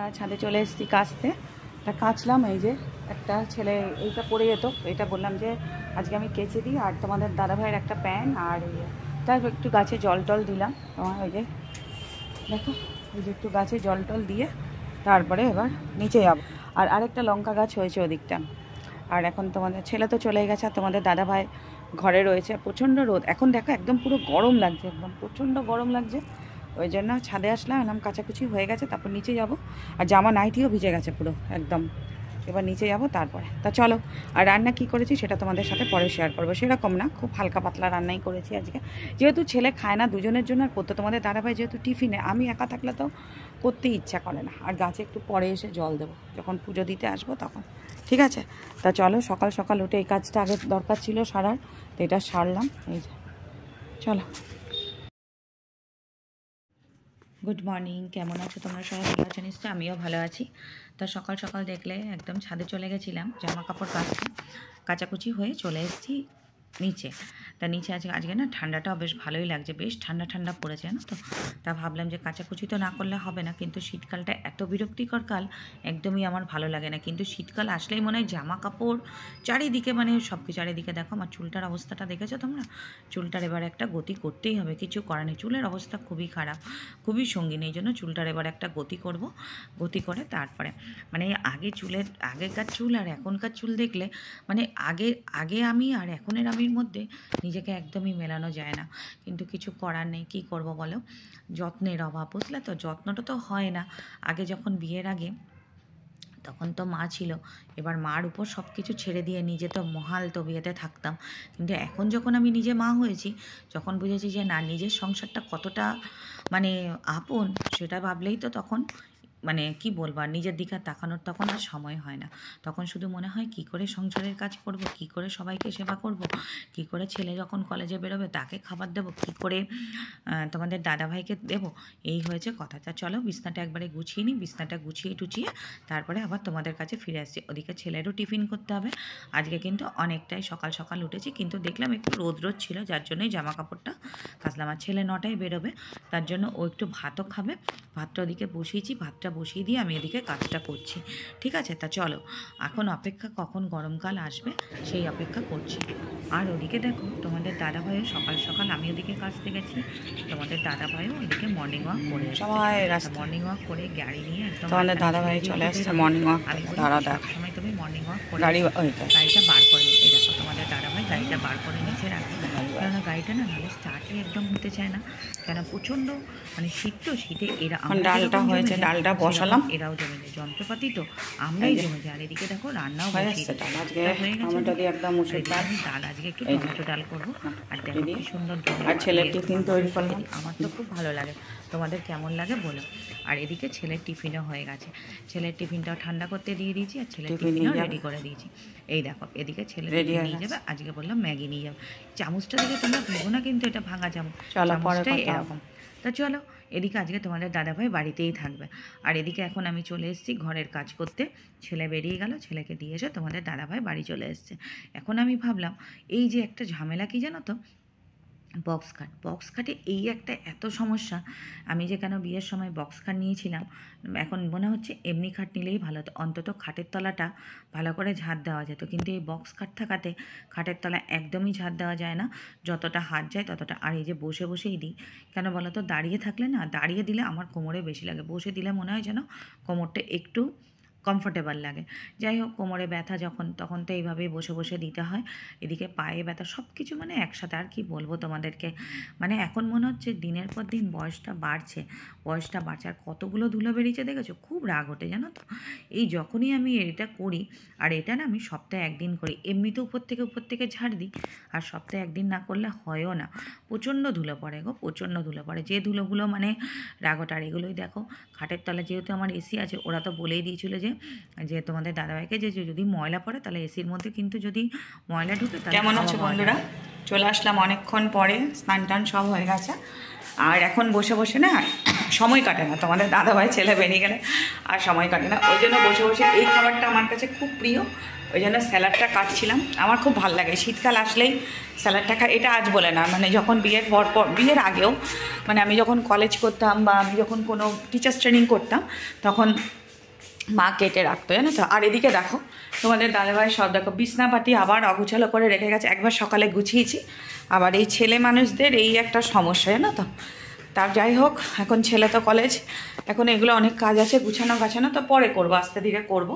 আমরা ছাদে চলে এসেছি কাচতে। তা কাচলাম, এই যে একটা ছেলে এইটা পরে যেত, এটা বললাম যে আজকে আমি কেচে দিই। আর তোমাদের দাদাভাইয়ের একটা প্যান আর তার একটু গাছে জল টল দিলাম। তোমার ওই যে দেখো, ওই যে একটু গাছে জল টল দিয়ে তারপরে এবার নিচে যাব। আর আরেকটা লঙ্কা গাছ হয়েছে ওদিকটা। আর এখন তোমাদের ছেলে তো চলে গেছে, আর তোমাদের দাদাভাই ঘরে রয়েছে। প্রচণ্ড রোদ এখন, দেখো একদম পুরো গরম লাগছে, একদম প্রচণ্ড গরম লাগছে। ওই জন্য ছাদে আসলাম, এলাম কাচাকুচি হয়ে গেছে, তারপর নিচে যাব। আর জামা নাইটিও ভিজে গেছে পুরো একদম। এবার নিচে যাব তারপরে। তা চলো, আর রান্না কি করেছি সেটা তোমাদের সাথে পরে শেয়ার করবো। সেরকম না, খুব হালকা পাতলা রান্নাই করেছি আজকে। যেহেতু ছেলে খায় না, দুজনের জন্য আর করতে, তোমাদের দাদাভাই যেহেতু টিফিনে, আমি একা থাকলে তো করতেই ইচ্ছা করে না। আর গাছে একটু পরে এসে জল দেবো যখন পুজো দিতে আসবো তখন, ঠিক আছে? তা চলো, সকাল সকাল উঠে এই কাজটা আগে দরকার ছিল সারার, তো এটা সারলাম। এই যে চলো। গুড মর্নিং, কেমন আছো তোমরা সবাই? ভালো আছো নিশ্চয়ই, আমিও ভালো আছি। তা সকাল সকাল দেখলে একদম ছাদে চলে গেছিলাম জামা কাপড় কাচতে। কাচাকুচি হয়ে চলে এসেছি নিচে। তা নিচে আজকে না ঠান্ডাটাও বেশ ভালোই লাগছে, বেশ ঠান্ডা ঠান্ডা পড়েছে না তো। তা ভাবলাম যে কাচাকুচি তো না করলে হবে না, কিন্তু শীতকালটা এত বিরক্তিকর কাল, একদমই আমার ভালো লাগে না। কিন্তু শীতকাল আসলেই মনে হয় জামা কাপড় চারিদিকে, মানে সব কিছু চারিদিকে। দেখো আমার চুলটার অবস্থাটা দেখেছো তোমরা? চুলটার এবার একটা গতি করতেই হবে, কিছু করার নেই। চুলের অবস্থা খুবই খারাপ, খুবই সঙ্গীন। এই জন্য চুলটার এবার একটা গতি করব, গতি করে তারপরে মানে আগেকার চুল আর এখনকার চুল দেখলে, মানে আগে আমি আর এখনের আমির মধ্যে নিজেকে একদমই মেলানো যায় না। কিন্তু কিছু করার নেই, কী করব বলো? যত্নের অভাব, বুঝলে তো? যত্নটা তো হয় না। আগে যখন বিয়ের আগে তখন তো মা ছিল, এবার মার উপর সব কিছু ছেড়ে দিয়ে নিজে তো মহাল তো বিয়েতে থাকতাম। কিন্তু এখন যখন আমি নিজে মা হয়েছি, যখন বুঝেছি যে না, নিজের সংসারটা কতটা মানে আপন, সেটা ভাবলেই তো তখন মানে কি বলবো, আর নিজের দিকে তাকানোর তখন আর সময় হয় না। তখন শুধু মনে হয় কি করে সংসারের কাজ করব, কি করে সবাইকে সেবা করব, কি করে ছেলে যখন কলেজে বেরোবে তাকে খাবার দেবো, কি করে তোমাদের দাদাভাইকে দেবো, এই হয়েছে কথা। তা চলো বিছনাটা একবারে গুছিয়ে নিই, বিছনাটা গুছিয়ে টুচিয়ে তারপরে আবার তোমাদের কাছে ফিরে আসছি। ওদিকে ছেলেরও টিফিন করতে হবে। আজকে কিন্তু অনেকটাই সকাল সকাল উঠেছি, কিন্তু দেখলাম একটু রোদ ছিল, যার জন্যই জামা কাপড়টা কাচলাম। আর ছেলে 9টায় বেরোবে, তার জন্য ও একটু ভাতও খাবে। ভাতটা ওদিকে বসিয়েছি, ভাতটা বসিয়ে দিয়ে আমি এদিকে কাজটা করছি, ঠিক আছে? তা চলো, এখন অপেক্ষা কখন গরমকাল আসবে সেই অপেক্ষা করছি। আর ওদিকে দেখো তোমাদের দাদাভাইও সকাল সকাল, আমি ওদিকে কাজতে গেছি, তোমাদের দাদাভাইও ওইদিকে মর্নিং ওয়াক করে মর্নিং ওয়াক করে গাড়ি নিয়ে একদম তোমাদের দাদাভাই চলে আসছে মর্নিং ওয়াক। আমি সময় তুমি মর্নিং ওয়াক করে গাড়িটা বার করে নিই। এই দেখো তোমাদের দাদাভাই গাড়িটা বার করে নিচে রাখি, কেননা গাড়িটা না নাহলে স্টার্টই একদম হতে চায় না। কেন প্রচণ্ড মানে শীত, তো শীতে এরা ডালটা হয়েছে, ডালটা বসালাম, এরাও জমে যায়, যন্ত্রপাতি তো আমরাই জমে যায়। আর এদিকে দেখো রান্নাও হয়ে গেছে, ডাল আজকে একটু টমেটো ডাল করবো। আর দেখো কি সুন্দর, আর ছেলের টিফিন তৈরি করলাম। আমার তো খুব ভালো লাগে, তোমাদের কেমন লাগে বলো। আর এদিকে ছেলের টিফিনও হয়ে গেছে, ছেলের টিফিনটাও ঠান্ডা করতে দিয়ে দিয়েছি, আর ছেলের টিফিনও রেডি করে দিয়েছি। এই দেখো এদিকে ছেলে রেডি নিয়ে যাবে, আজকে বললাম ম্যাগি নিয়ে যাবে। চামচটা দিকে তোমরা ভেবো না কিন্তু এটা ভাঙা চামচ, চামচটাই এরকম। তা চলো, এদিকে আজকে তোমাদের দাদাভাই বাড়িতেই থাকবে। আর এদিকে এখন আমি চলে এসেছি ঘরের কাজ করতে। ছেলে বেরিয়ে গেল, ছেলেকে দিয়ে এসে তোমাদের দাদাভাই বাড়ি চলে এসছে। এখন আমি ভাবলাম এই যে একটা ঝামেলা কি জানো তো, বক্স খাটে এই একটা এত সমস্যা। আমি যে কেন বিয়ের সময় বক্স খাট নিয়েছিলাম, এখন মনে হচ্ছে এমনি খাট নিলেই ভালো হতো, অন্তত খাটের তলাটা ভালো করে ঝাড় দেওয়া যেত। কিন্তু এই বক্স খাট থাকাতে খাটের তলা একদমই ঝাড় দেওয়া যায় না, যতটা হাত যায় ততটা। আর এই যে বসে বসেই দিই, কেন বলো তো? দাঁড়িয়ে থাকলে না, দাঁড়িয়ে দিলে আমার কোমরে বেশি লাগে, বসে দিলে মনে হয় যেন কোমরটা একটু কমফোর্টেবল লাগে। যাই হোক, কোমরে ব্যথা যখন, তখন তো এইভাবেই বসে বসে দিতে হয়। এদিকে পায়ে ব্যথা, সব কিছু মানে একসাথে। আর কি বলবো তোমাদেরকে, মানে এখন মনে হচ্ছে দিনের পর দিন বয়সটা বাড়ছে। আর কতগুলো ধুলো বেরিয়েছে দেখেছো? খুব রাগ ওঠে জানো তো, এই যখনই আমি এটা করি। আর এটা না আমি সপ্তাহে একদিন করি, এমনিতে উপর থেকে ঝাড় দিই, আর সপ্তাহে একদিন না করলে হয়ও না। প্রচণ্ড ধুলো পড়ে গো, প্রচণ্ড ধুলো পড়ে, যে ধুলোগুলো মানে রাগ ওঠে। আর এগুলোই দেখো খাটের তলা, যেহেতু আমার এসি আছে, ওরা তো বলেই দিয়েছিল যে তোমাদের দাদাভাইকে যে যদি ময়লা পড়ে তাহলে এসির মধ্যে কিন্তু যদি ময়লা ঢুকে। কেমন আছো বন্ধুরা? চলে আসলাম অনেকক্ষণ পরে, স্নান টান সব হয়ে গেছে। আর এখন বসে বসে না সময় কাটে না, তোমাদের দাদাভাই ছেলে বেরিয়ে গেলে আর সময় কাটে না। ওই জন্য বসে বসে এই খাবারটা আমার কাছে খুব প্রিয়, ওই জন্য স্যালাডটা কাটছিলাম। আমার খুব ভালো লাগে শীতকাল আসলেই স্যালাডটা খাই। এটা আজ বলে না, মানে যখন বিয়ের আগেও, মানে আমি যখন কলেজ করতাম বা আমি যখন কোনো টিচার্স ট্রেনিং করতাম, তখন মা কেটে রাখতো, জানো তো। আর এদিকে দেখো তোমাদের দাদাভাই সব দেখো বিছনাপাতি আবার অগুছালো করে রেখে গেছে। একবার সকালে গুছিয়েছি, আবার এই ছেলে মানুষদের এই একটা সমস্যা, জানো তো। তার যাই হোক, এখন ছেলে তো কলেজ, এখন এগুলো অনেক কাজ আছে গুছানো গাছানো, তো পরে করবো, আস্তে ধীরে করবো।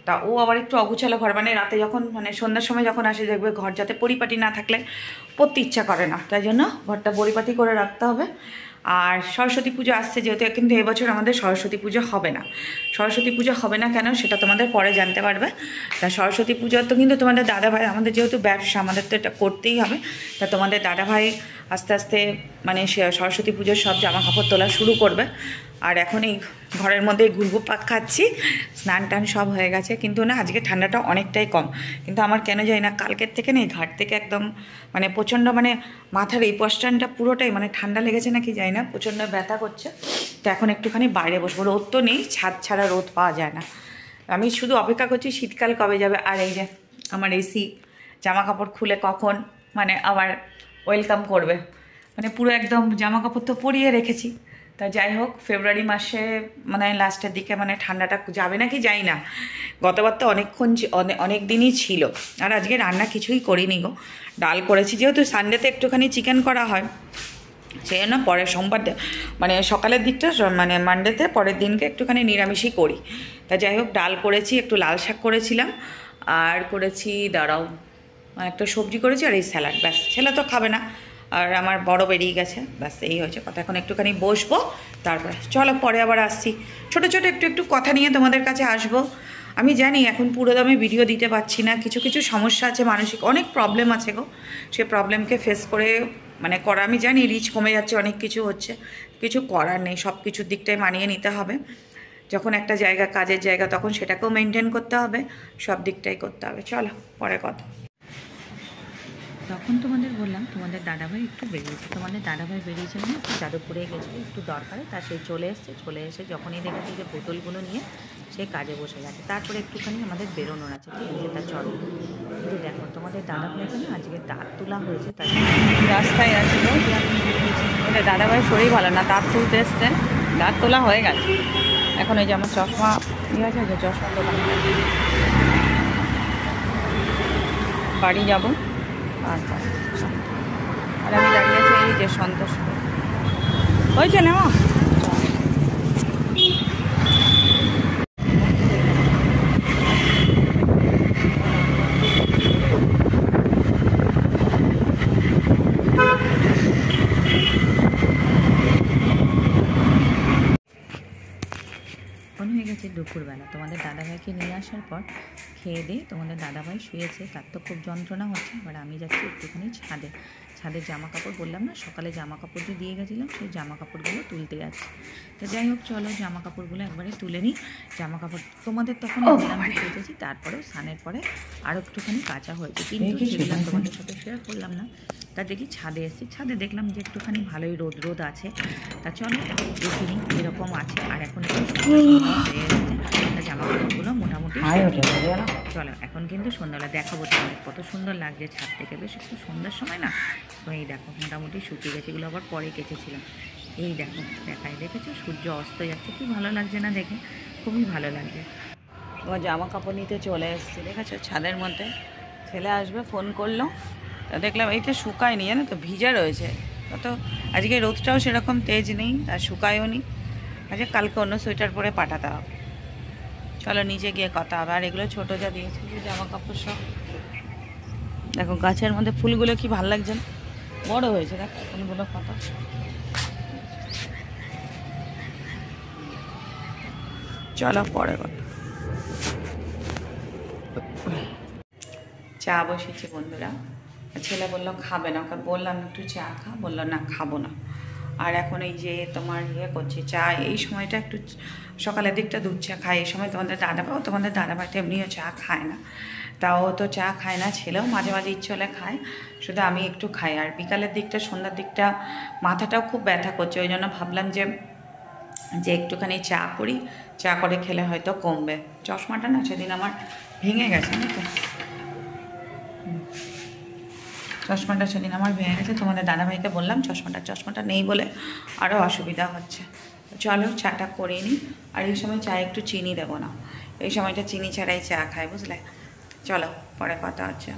তা ও আবার একটু অগুছালো ঘর, মানে রাতে যখন মানে সন্ধ্যার সময় যখন আসে দেখবে ঘর যাতে পরিপাটি না থাকলে পড়তে ইচ্ছা করে না, তাই জন্য ঘরটা পরিপাটি করে রাখতে হবে। আর সরস্বতী পুজো আসছে যেহেতু, কিন্তু এবছর আমাদের সরস্বতী পুজো হবে না। সরস্বতী পুজো হবে না কেন সেটা তোমাদের পরে জানতে পারবে। তা সরস্বতী পুজো তো কিন্তু তোমাদের দাদাভাই, আমাদের যেহেতু ব্যবসা আমাদের তো এটা করতেই হবে। তা তোমাদের দাদাভাই আস্তে আস্তে মানে সরস্বতী পুজোর সব জামা কাপড় তোলা শুরু করবে। আর এখন এই ঘরের মধ্যে ঘুরবো পাক খাচ্ছি, স্নান টান সব হয়ে গেছে, কিন্তু না আজকে ঠান্ডাটা অনেকটাই কম। কিন্তু আমার কেন যাই না কালকের থেকে না এই ঘাট থেকে একদম মানে প্রচণ্ড মানে মাথার এই পশ্চানটা পুরোটাই মানে ঠান্ডা লেগেছে নাকি যাই না, প্রচণ্ড ব্যথা করছে। তো এখন একটুখানি বাইরে বসবো, রোদ তো নেই, ছাদ ছাড়া রোদ পাওয়া যায় না। আমি শুধু অপেক্ষা করছি শীতকাল কবে যাবে। আর এই যে আমার এসি জামা কাপড় খুলে কখন মানে আবার ওয়েলকাম করবে, মানে পুরো একদম জামা কাপড় তো পরিয়ে রেখেছি। তা যাই হোক, ফেব্রুয়ারি মাসে মানে লাস্টের দিকে মানে ঠান্ডাটা যাবে নাকি যাই না। গতবার তো অনেকক্ষণ অনেক দিনই ছিল। আর আজকে রান্না কিছুই করিনি গো, ডাল করেছি, যেহেতু সানডেতে একটুখানি চিকেন করা হয়, সেই জন্য পরে সোমবার মানে সকালের দিকটা মানে মানডেতে পরের দিনকে একটুখানি নিরামিষই করি। তা যাই হোক, ডাল করেছি, একটু লাল শাক করেছিলাম, আর করেছি দাঁড়াও একটা সবজি করেছি, আর এই স্যালাড, ব্যাস। ছেলে তো খাবে না, আর আমার বড় বেরিয়ে গেছে, ব্যাস এই হয়েছে কথা। এখন একটুখানি বসবো, তারপরে চলো পরে আবার আসছি। ছোটো ছোটো একটু কথা নিয়ে তোমাদের কাছে আসবো। আমি জানি এখন পুরো দামে ভিডিও দিতে পারছি না, কিছু কিছু সমস্যা আছে, মানসিক অনেক প্রবলেম আছে গো। সে প্রবলেমকে ফেস করে মানে করা, আমি জানি রিচ কমে যাচ্ছে, অনেক কিছু হচ্ছে, কিছু করার নেই, সব কিছুর দিকটাই মানিয়ে নিতে হবে। যখন একটা জায়গা কাজের জায়গা তখন সেটাকেও মেনটেন করতে হবে, সব দিকটাই করতে হবে। চলো পরে কথা। তখন তোমাদের বললাম তোমাদের দাদাভাই একটু বেরিয়েছে, তোমাদের দাদাভাই বেরিয়েছে মানে একটু যাদবপুরে গেছিলো একটু দরকারে, তা সে চলে এসে যখনই দেখেছি যে বোতলগুলো নিয়ে সে কাজে বসে গেছে। তারপরে একটুখানি আমাদের বেরোনোর আছে, ঠিক আছে, তার চলো। কিন্তু দেখো তোমাদের দাদাভাইকে না আজকে দাঁত তোলা হয়েছে, তার রাস্তায় আসলো যে আমি তোমাদের দাদাভাই শরীর ভালো না, দাঁত তুলতে এসছে, দাঁত তোলা হয়ে গেছে। এখন এই যে আমার চশমা ইয়ে আছে, যে চশমা দোকান বাড়ি যাবো। আচ্ছা, আর আমি দাঁড়িয়ে আছি এই যে সন্তোষ হয়েছে না মা। হয়ে গেছে দুপুরবেলা, তোমাদের দাদাভাইকে নিয়ে আসার পর খেয়ে দিয়ে তোমাদের দাদাভাই শুয়েছে, তার তো খুব যন্ত্রণা হচ্ছে। এবার আমি যাচ্ছি একটুখানি ছাদের জামা কাপড়, বললাম না সকালে জামা কাপড় যে দিয়ে গেছিলাম, সেই জামা কাপড়গুলো তুলতে যাচ্ছি। তো যাই হোক চলো জামা কাপড়গুলো একবারে তুলে নিই। জামা কাপড় তোমাদের তখন বললাম যে কেচেছি, তারপরেও স্নানের পরে আরও একটুখানি কাঁচা হয়েছে, কিন্তু সেগুলো তোমাদের সাথে শেয়ার করলাম না। তা দেখি ছাদে এসেছি, ছাদে দেখলাম যে একটুখানি ভালোই রোদ আছে। তা চলো দেখি নিই এরকম আছে। আর এখন একটু হয়ে এসেছে, জামা কাপড়গুলো মোটামুটি চলো এখন কিন্তু সন্ধ্যাবেলা দেখাবো তোমাদের কত সুন্দর লাগছে ছাদ থেকে, বেশ একটু সন্ধ্যার সময় না। তো এই দেখো মোটামুটি শুকিয়ে গেছে, এগুলো আবার পরে কেচেছিলাম। এই দেখো দেখেছো সূর্য অস্ত যাচ্ছে, কি ভালো লাগছে না দেখে, খুবই ভালো লাগছে। তোমার জামা কাপড় নিতে চলে এসেছি, দেখেছো ছাদের মধ্যে। ছেলে আসবে ফোন করলো, তা দেখলাম এইটা শুকায়নি, জানো তো ভিজা রয়েছে। তো আজকে রোদটাও সেরকম তেজ নেই আর শুকায়ও নি। আচ্ছা কালকে অন্য সোয়েটার পরে পাঠাতে হবে। চলো নিচে গিয়ে কথা হবে। আর এগুলো ছোটো যা দিয়েছি জামা কাপড় সব দেখো, গাছের মধ্যে ফুলগুলো কি ভালো লাগছে না, বড় হয়েছে দেখো ফুলগুলো কত। চলো পরে কথা। চা বসেছি বন্ধুরা, ছেলে বললো খাবে না, ওকে বললাম একটু চা খা, বললো না খাবো না। আর এখন এই যে তোমার করছি চা, এই সময়টা একটু সকালের দিকটা দুধ চা খায়, এই সময় তোমাদের দাদাভাই তো এমনিও চা খায় না, তাও তো চা খায় না, ছেলেও মাঝে মাঝে ইচ্ছে হলে খায়, শুধু আমি একটু খাই। আর বিকালের দিকটা সন্ধ্যার দিকটা মাথাটাও খুব ব্যথা করছে, ওই জন্য ভাবলাম যে একটুখানি চা করি, চা করে খেলে হয়তো কমবে। চশমাটা না সেদিন আমার ভেঙে গেছে, না তো চশমাটা সেদিন আমার ভেঙে গেছে, তোমাদের দাদাভাইকে বললাম চশমাটা নেই বলে আরও অসুবিধা হচ্ছে। চলো চাটা করে নিই। আর এই সময় চায়ে একটু চিনি দেবো না, এই সময়টা চিনি ছাড়াই চা খাই, বুঝলে। চলো পরে কথা হচ্ছে।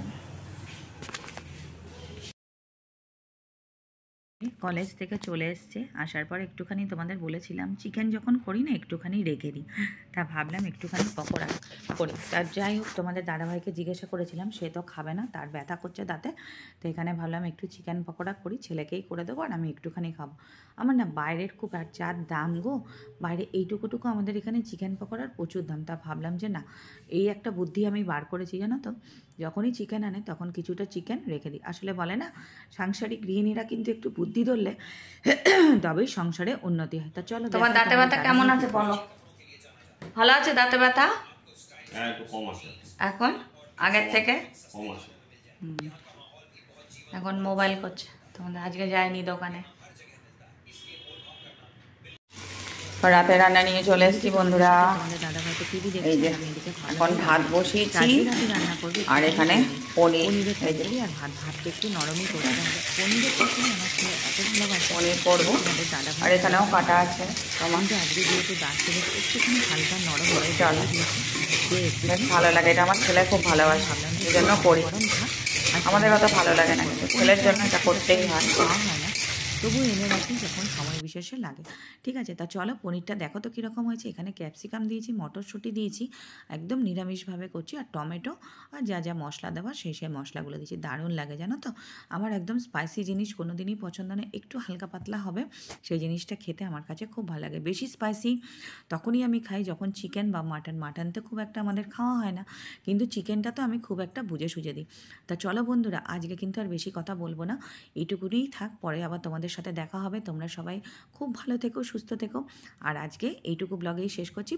কলেজ থেকে চলে এসছে, আসার পর একটুখানি তোমাদের বলেছিলাম চিকেন যখন করি না একটুখানি রেখে দিই, তা ভাবলাম একটুখানি পকোড়া করি। তার যাই হোক, তোমাদের দাদাভাইকে জিজ্ঞাসা করেছিলাম, সে তো খাবে না, তার ব্যথা করছে দাঁতে, তো এখানে ভাবলাম একটু চিকেন পকোড়া করি, ছেলেকেই করে দেবো আর আমি একটুখানি খাবো। আমার না বাইরের খুব আর যার দাম গো, বাইরে এইটুকুটুকু আমাদের এখানে চিকেন পকোড়ার প্রচুর দাম, তা ভাবলাম যে না, এই একটা বুদ্ধি আমি বার করেছি জানো তো, যখনই চিকেন আনে তখন কিছুটা চিকেন রেখে দিই। আসলে বলে না, সাংসারিক গৃহিণীরা কিন্তু একটু বুদ্ধি ধরলে তবেই সংসারে উন্নতি হয়। তা চলো, তোমার দাঁতে ব্যথা কেমন আছে বলো? ভালো আছে দাঁতে ব্যথা? হ্যাঁ, একটু কম আছে এখন, আগের থেকে কম আছে। এখন মোবাইল করছে, তোমাদের আজকে যায়নি দোকানে। রাতে রান্না নিয়ে চলে এসেছি বন্ধুরা, এই যে এখন ভাত বসিয়েছি আর এখানে পনির, আর ভাতটা একটু নরমই করতে হবে, পনির করবো, আর এখানেও কাটা আছে। তোমার আজকে যেহেতু দাঁত থেকে একটুখানি হালকা নরম হয়ে চলো, বেশ ভালো লাগে, এটা আমার ছেলে খুব ভালোবাসে, এই জন্য করি। আমাদের অত ভালো লাগে না, কিন্তু ছেলের জন্য এটা করতেই হয়, হয় না তবু এনে রাখি যখন সময় বিশেষে লাগে। ঠিক আছে, তা চলো পনিরটা দেখো তো কীরকম হয়েছে। এখানে ক্যাপসিকাম দিয়েছি, মটরশুঁটি দিয়েছি, একদম নিরামিষভাবে করছি, আর টমেটো আর যা যা মশলা দেওয়া সেই মশলাগুলো দিয়েছি। দারুণ লাগে জানো তো, আমার একদম স্পাইসি জিনিস কোনো দিনই পছন্দ নয়, একটু হালকা পাতলা হবে সেই জিনিসটা খেতে আমার কাছে খুব ভালো লাগে। বেশি স্পাইসি তখনই আমি খাই যখন চিকেন বা মাটন তো খুব একটা আমাদের খাওয়া হয় না, কিন্তু চিকেনটা তো আমি খুব একটা বুঝে সুঝে দিই। তা চলো বন্ধুরা, আজকে কিন্তু আর বেশি কথা বলবো না, এইটুকুনিই থাক, পরে আবার তোমাদের সাথে দেখা হবে। তোমরা সবাই খুব ভালো থেকো, সুস্থ থেকো, আর আজকে এইটুকু ব্লগেই শেষ করছি।